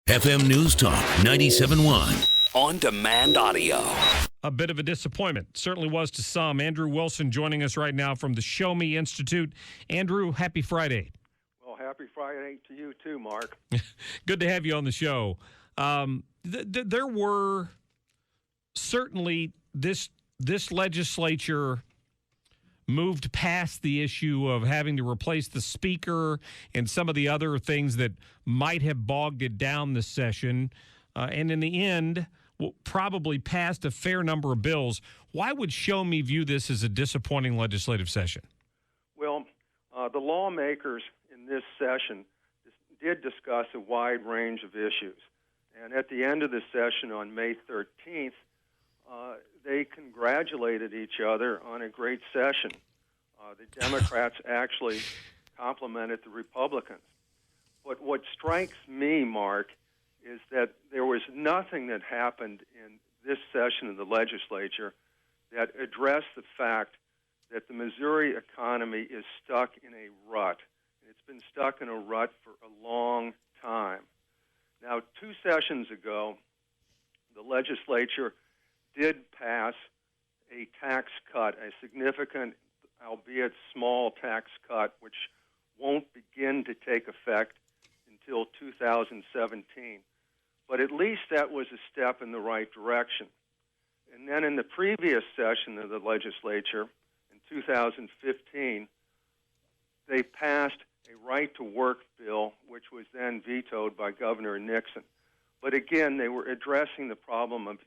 FM News Talk 97.1. On-demand audio. A bit of a disappointment. Certainly was to some. Andrew Wilson joining us right now from the Show Me Institute. Andrew, happy Friday. Well, happy Friday to you too, Mark. Good to have you on the show. There were certainly this legislature moved past the issue of having to replace the speaker and some of the other things that might have bogged it down this session. And in the end, probably passed a fair number of bills. Why would Show Me view this as a disappointing legislative session? Well, the lawmakers in this session did discuss a wide range of issues. And at the end of the session on May 13th, they congratulated each other on a great session. The Democrats actually complimented the Republicans. But what strikes me, Mark, is that there was nothing that happened in this session of the legislature that addressed the fact that the Missouri economy is stuck in a rut. It's been stuck in a rut for a long time. Now, 2 sessions ago, the legislature did pass a tax cut, a significant, albeit small tax cut, which won't begin to take effect until 2017. But at least that was a step in the right direction. And then in the previous session of the legislature, in 2015, they passed a right-to-work bill, which was then vetoed by Governor Nixon. But again, they were addressing the problem of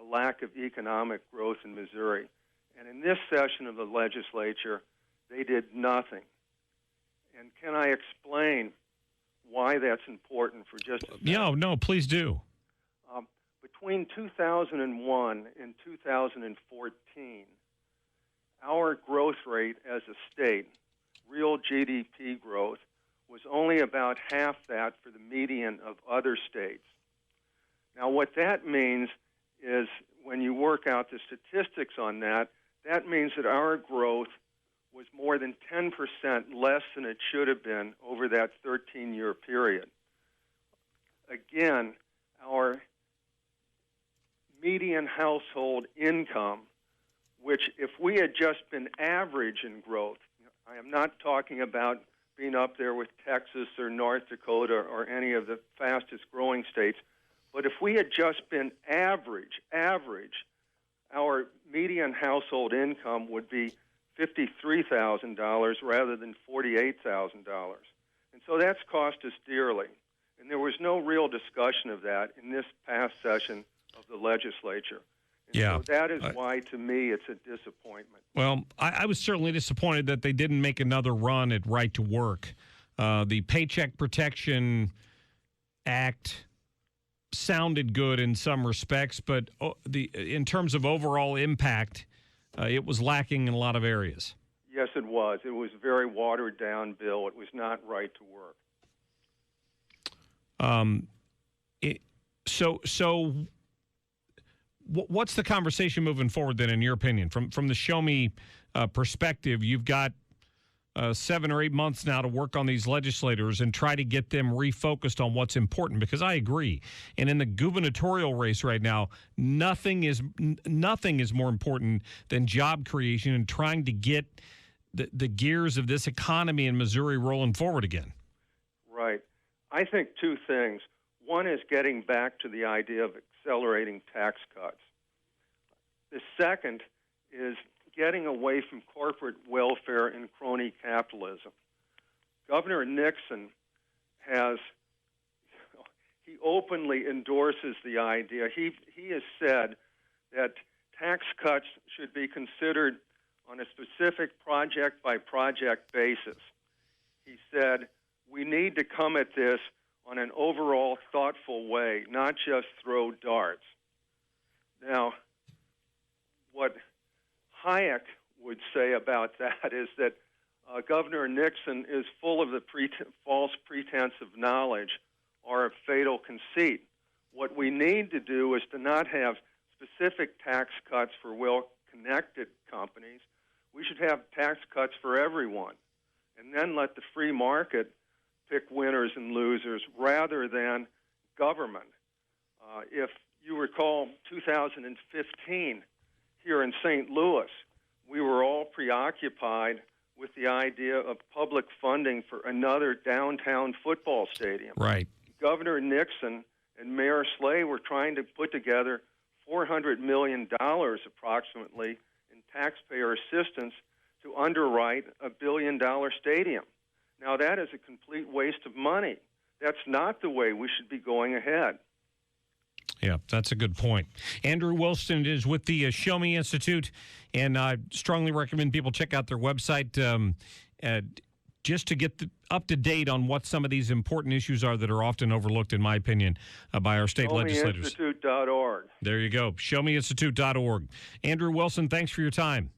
a lack of economic growth in Missouri. And in this session of the legislature, they did nothing. And can I explain why that's important for just a second? No, please do. Between 2001 and 2014, our growth rate as a state, real GDP growth, was only about half that for the median of other states. Now, what that means is when you work out the statistics on that, that means that our growth was more than 10% less than it should have been over that 13-year period. Again, our median household income, which if we had just been average in growth, I am not talking about being up there with Texas or North Dakota or any of the fastest growing states, but if we had just been average, our median household income would be $53,000 rather than $48,000. And so that's cost us dearly. And there was no real discussion of that in this past session of the legislature. And so that is why, to me, it's a disappointment. Well, I was certainly disappointed that they didn't make another run at right to work. The Paycheck Protection Act sounded good in some respects, but in terms of overall impact, it was lacking in a lot of areas. Yes, it was. It was a very watered-down bill. It was not right to work. So what's the conversation moving forward then, in your opinion? From the Show Me perspective, you've got 7 or 8 months now to work on these legislators and try to get them refocused on what's important, because I agree. And in the gubernatorial race right now, nothing is more important than job creation and trying to get the gears of this economy in Missouri rolling forward again. Right. I think 2 things. One is getting back to the idea of accelerating tax cuts. The second is getting away from corporate welfare and crony capitalism. Governor Nixon he openly endorses the idea. He has said that tax cuts should be considered on a specific project-by-project basis. He said, we need to come at this on an overall thoughtful way, not just throw darts. Now, what Hayek would say about that is that Governor Nixon is full of the false pretense of knowledge or a fatal conceit. What we need to do is to not have specific tax cuts for well-connected companies. We should have tax cuts for everyone, and then let the free market pick winners and losers rather than government. If you recall 2015 here in St. Louis, we were all preoccupied with the idea of public funding for another downtown football stadium. Right. Governor Nixon and Mayor Slay were trying to put together $400 million approximately in taxpayer assistance to underwrite a $1 billion stadium. Now, that is a complete waste of money. That's not the way we should be going ahead. Yeah, that's a good point. Andrew Wilson is with the Show Me Institute, and I strongly recommend people check out their website just to get up to date on what some of these important issues are that are often overlooked, in my opinion, by our state legislators. ShowMeInstitute.org. There you go, showmeinstitute.org. Andrew Wilson, thanks for your time.